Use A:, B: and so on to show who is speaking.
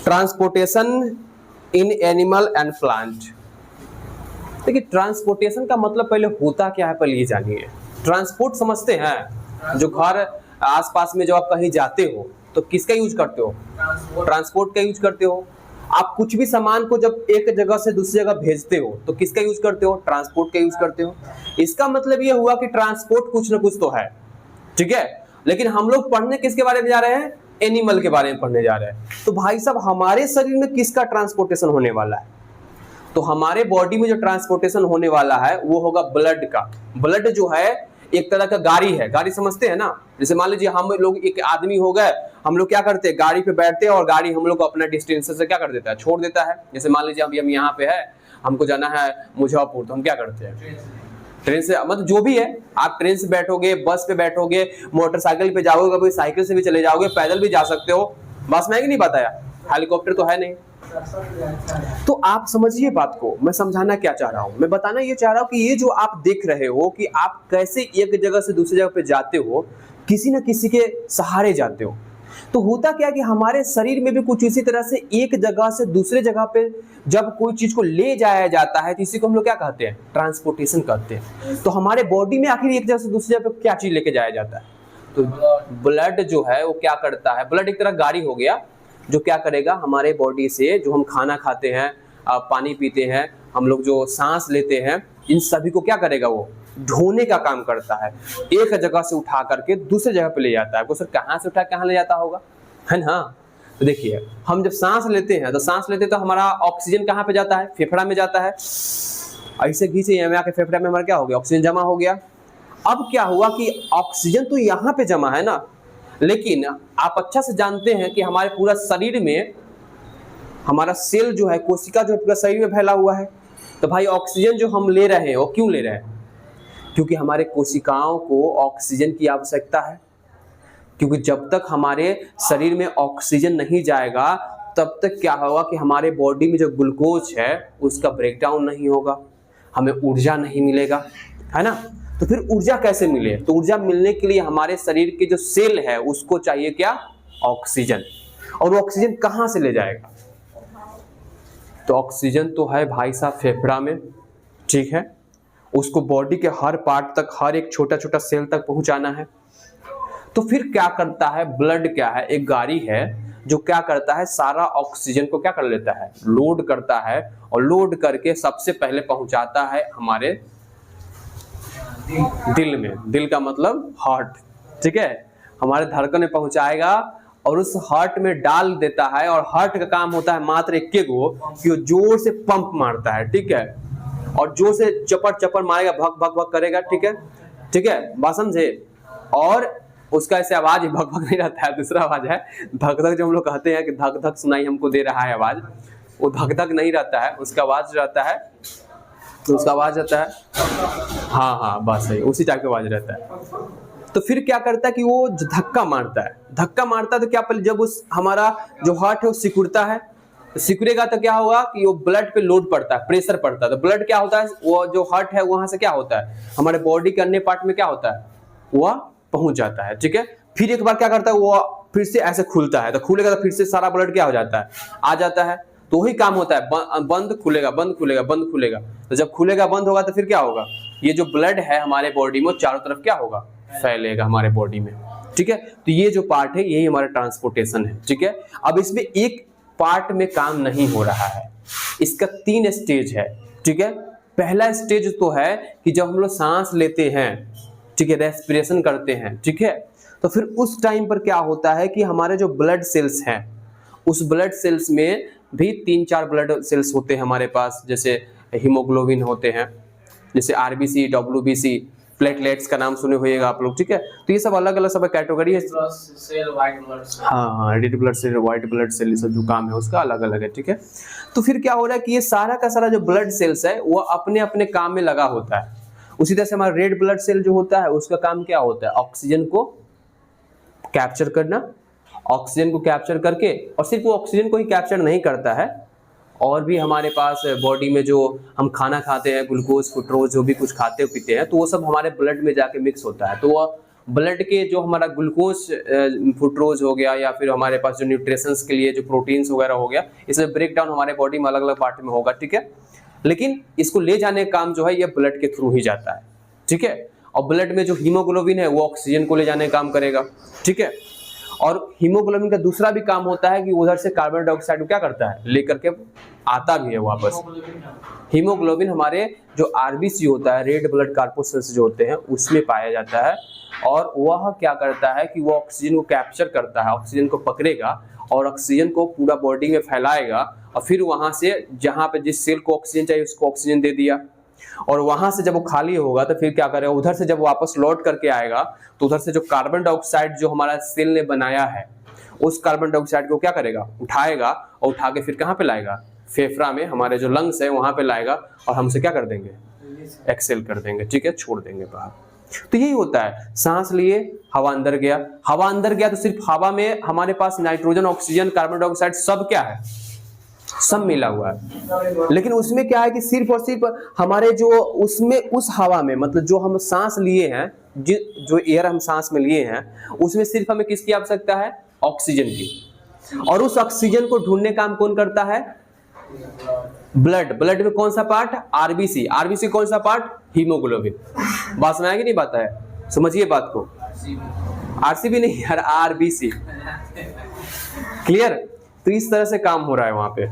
A: Transportation in animal and plant. देखिए transportation का मतलब पहले होता क्या है, पहले ये जानिए। ट्रांसपोर्ट समझते हैं, जो घर आसपास में जब आप कहीं जाते हो तो किसका यूज करते हो? ट्रांसपोर्ट का यूज करते हो। आप कुछ भी सामान को जब एक जगह से दूसरी जगह भेजते हो तो किसका यूज करते हो? ट्रांसपोर्ट का यूज करते हो। इसका मतलब ये हुआ कि ट्रांसपोर्ट कुछ ना कुछ तो है, ठीक है। लेकिन हम लोग पढ़ने किसके बारे में जा रहे हैं? एनिमल के बारे में पढ़ने जा रहे हैं। तो भाई साहब हमारे शरीर में किसका ट्रांसपोर्टेशन होने वाला है? तो हमारे बॉडी में जो ट्रांसपोर्टेशन होने वाला है वो होगा ब्लड का। ब्लड जो है एक तरह का गाड़ी है, गाड़ी समझते हैं ना। जैसे मान लीजिए हम लोग एक आदमी हो गए, हम लोग क्या करते हैं, गाड़ी पे बैठते हैं और गाड़ी हम लोग को अपना डेस्टिनेशन से क्या कर देता है, छोड़ देता है। जैसे मान लीजिए अभी हम यहाँ पे है, हमको जाना है मुजफ्फरपुर, तो हम क्या करते हैं, ट्रेन से, मतलब जो भी है, आप ट्रेन से बैठोगे, बस पे बैठोगे, मोटरसाइकिल पे जाओगे, कभी साइकिल से भी चले जाओगे, पैदल भी जा सकते हो। बस में कि नहीं बताया, हेलीकॉप्टर तो है नहीं। तो आप समझिए बात को, मैं समझाना क्या चाह रहा हूं, मैं बताना ये चाह रहा हूं कि ये जो आप देख रहे हो कि आप कैसे एक जगह से दूसरी जगह पे जाते हो, किसी न किसी के सहारे जाते हो। तो होता क्या कि हमारे शरीर में भी कुछ इसी तरह से एक जगह से दूसरे जगह पे जब कोई चीज को ले जाया जाता है तो इसी को हम लोग क्या कहते हैं, ट्रांसपोर्टेशन कहते हैं। तो हमारे बॉडी में आखिर एक जगह से दूसरी जगह पे क्या चीज लेके जाया जाता है? तो ब्लड जो है वो क्या करता है, ब्लड एक तरह गाड़ी हो गया जो क्या करेगा, हमारे बॉडी से जो हम खाना खाते हैं, पानी पीते हैं, हम लोग जो सांस लेते हैं, इन सभी को क्या करेगा, वो ढोने का काम करता है। एक जगह से उठा करके दूसरे जगह पे ले जाता है। सर कहाँ से उठा कहाँ ले जाता होगा, है ना। तो देखिए हम जब सांस लेते हैं तो हमारा ऑक्सीजन कहाँ पे जाता है, फेफड़ा में जाता है। ऐसे घीचे यहाँ आके फेफड़ा में हमारा क्या हो गया, ऑक्सीजन जमा हो गया। अब क्या हुआ कि ऑक्सीजन तो यहाँ पे जमा है ना, लेकिन आप अच्छा से जानते हैं कि हमारे पूरा शरीर में हमारा सेल जो है, कोशिका जो है पूरा शरीर में फैला हुआ है। तो भाई ऑक्सीजन जो हम ले रहे हैं वो क्यों ले रहे हैं? क्योंकि हमारे कोशिकाओं को ऑक्सीजन की आवश्यकता है। क्योंकि जब तक हमारे शरीर में ऑक्सीजन नहीं जाएगा तब तक क्या होगा कि हमारे बॉडी में जो ग्लूकोज है उसका ब्रेकडाउन नहीं होगा, हमें ऊर्जा नहीं मिलेगा, है ना। तो फिर ऊर्जा कैसे मिले? तो ऊर्जा मिलने के लिए हमारे शरीर के जो सेल है उसको चाहिए क्या, ऑक्सीजन। और वो ऑक्सीजन कहां से ले जाएगा? तो ऑक्सीजन तो है भाई साहब फेफड़ा में, ठीक है। उसको बॉडी के हर पार्ट तक, हर एक छोटा छोटा सेल तक पहुंचाना है। तो फिर क्या करता है, ब्लड क्या है, एक गाड़ी है जो क्या करता है, सारा ऑक्सीजन को क्या कर लेता है, लोड करता है, और लोड करके सबसे पहले पहुंचाता है हमारे दिल में। दिल का मतलब हार्ट, ठीक है। हमारे धड़कन में पहुंचाएगा और उस हार्ट में डाल देता है। और हार्ट का काम होता है मात्र एक गो कि वो जोर से पंप मारता है, ठीक है। और जोर से चपर चपर मारेगा, भग भग भग करेगा, ठीक है, ठीक है, बात समझे। और उसका ऐसे आवाज भग भग नहीं रहता है, दूसरा आवाज है धक धक, जो हम लोग कहते हैं कि धक धक सुनाई हमको दे रहा है आवाज, वो धक धक नहीं रहता है, उसका आवाज रहता है, तो उसका आवाज रहता है, हाँ हाँ बस सही, उसी टाइप का आवाज रहता है। तो फिर क्या करता है कि वो धक्का मारता है, धक्का मारता है तो क्या, पहले जब उस हमारा जो हार्ट है वो सिकुड़ता है, सिकुड़ेगा तो क्या होगा कि वो ब्लड पे लोड पड़ता है, प्रेशर पड़ता है। तो ब्लड क्या होता है, वो जो हार्ट है वहां से क्या होता है, हमारे बॉडी के अन्य पार्ट में क्या होता है, वह पहुंच जाता है, ठीक है। फिर एक बार क्या करता है, वो फिर से ऐसे खुलता है, तो खुलेगा तो फिर से सारा ब्लड क्या हो जाता है, आ जाता है। तो वही काम होता है, बंद खुलेगा, बंद खुलेगा, बंद खुलेगा। तो जब खुलेगा बंद होगा तो फिर क्या होगा, ये जो ब्लड है हमारे बॉडी में चारों तरफ क्या होगा, फैलेगा हमारे बॉडी में, ठीक है। तो ये जो पार्ट है यही हमारा ट्रांसपोर्टेशन है, ठीक है। अब इसमें एक पार्ट में काम नहीं हो रहा है, इसका 3 स्टेज है, ठीक है। पहला स्टेज तो है कि जब हम लोग सांस लेते हैं, ठीक है, रेस्पिरेशन करते हैं, ठीक है, तो फिर उस टाइम पर क्या होता है कि हमारे जो ब्लड सेल्स हैं, उस ब्लड सेल्स में भी 3-4 ब्लड सेल्स होते हैं हमारे पास, जैसे हीमोग्लोबिन होते हैं, जैसे आरबीसी, डब्ल्यूबीसी, प्लेटलेट्स का नाम सुने होइएगा आप लोग, ठीक है। तो ये सब अलग अलग सब कैटेगरी है, हाँ, red blood cell, white blood cell, सब जो काम है उसका अलग अलग है, ठीक है। तो फिर क्या हो रहा है कि ये सारा का सारा जो ब्लड सेल्स है वो अपने अपने काम में लगा होता है। उसी तरह से हमारा रेड ब्लड सेल जो होता है उसका काम क्या होता है, ऑक्सीजन को कैप्चर करना, ऑक्सीजन को कैप्चर करके, और सिर्फ वो ऑक्सीजन को ही कैप्चर नहीं करता है, और भी हमारे पास बॉडी में जो हम खाना खाते हैं, ग्लूकोज, फ्रुक्टोज, जो भी कुछ खाते पीते हैं, तो वो सब हमारे ब्लड में जाके मिक्स होता है। तो वो ब्लड के जो हमारा ग्लूकोज फ्रुक्टोज हो गया या फिर हमारे पास जो न्यूट्रिशंस के लिए जो प्रोटीन्स वगैरह हो गया, इसमें ब्रेक डाउन हमारे बॉडी में अलग अलग पार्ट में होगा, ठीक है। लेकिन इसको ले जाने का काम जो है ये ब्लड के थ्रू ही जाता है, ठीक है। और ब्लड में जो हीमोग्लोबिन है वो ऑक्सीजन को ले जाने का काम करेगा, ठीक है। और हीमोग्लोबिन का दूसरा भी काम होता है कि उधर से कार्बन डाइऑक्साइड को क्या करता है, लेकर के आता भी है वापस। हीमोग्लोबिन हमारे जो आरबीसी होता है, रेड ब्लड कॉर्पस्कल्स जो होते हैं, उसमें पाया जाता है। और वह क्या करता है कि वो ऑक्सीजन को कैप्चर करता है, ऑक्सीजन को पकड़ेगा और ऑक्सीजन को पूरा बॉडी में फैलाएगा। और फिर वहां से जहां पे जिस सेल को ऑक्सीजन चाहिए उसको ऑक्सीजन दे दिया, और वहां से जब वो खाली होगा तो फिर क्या करेगा, उधर से जब वापस लौट करके आएगा तो उधर से जो कार्बन डाइऑक्साइड जो हमारा सेल ने बनाया है, उस कार्बन डाइऑक्साइड को क्या करेगा, उठाएगा और उठा के फिर कहां पे लाएगा, फेफड़ा में, हमारे जो लंग्स है वहां पे लाएगा और हमसे क्या कर देंगे, एक्सेल कर देंगे, ठीक है, छोड़ देंगे बाहर। तो यही होता है, सांस लिए, हवा अंदर गया, हवा अंदर गया तो सिर्फ हवा में हमारे पास नाइट्रोजन, ऑक्सीजन, कार्बन डाइऑक्साइड सब क्या है, सब मिला हुआ है। लेकिन उसमें क्या है कि सिर्फ और सिर्फ हमारे जो उसमें उस हवा में, मतलब जो हम सांस लिए हैं, जो एयर हम सांस में लिए हैं, उसमें सिर्फ हमें किसकी आवश्यकता है, ऑक्सीजन की। और उस ऑक्सीजन को ढूंढने का काम कौन करता है, ब्लड। ब्लड में कौन सा पार्ट, आरबीसी। आरबीसी कौन सा पार्ट, हीमोग्लोबिन। बात समझ आएगी नहीं, बात है, समझिए बात को। आरसीबी नहीं यार, आरबीसी। क्लियर। तो इस तरह से काम हो रहा है वहां पे।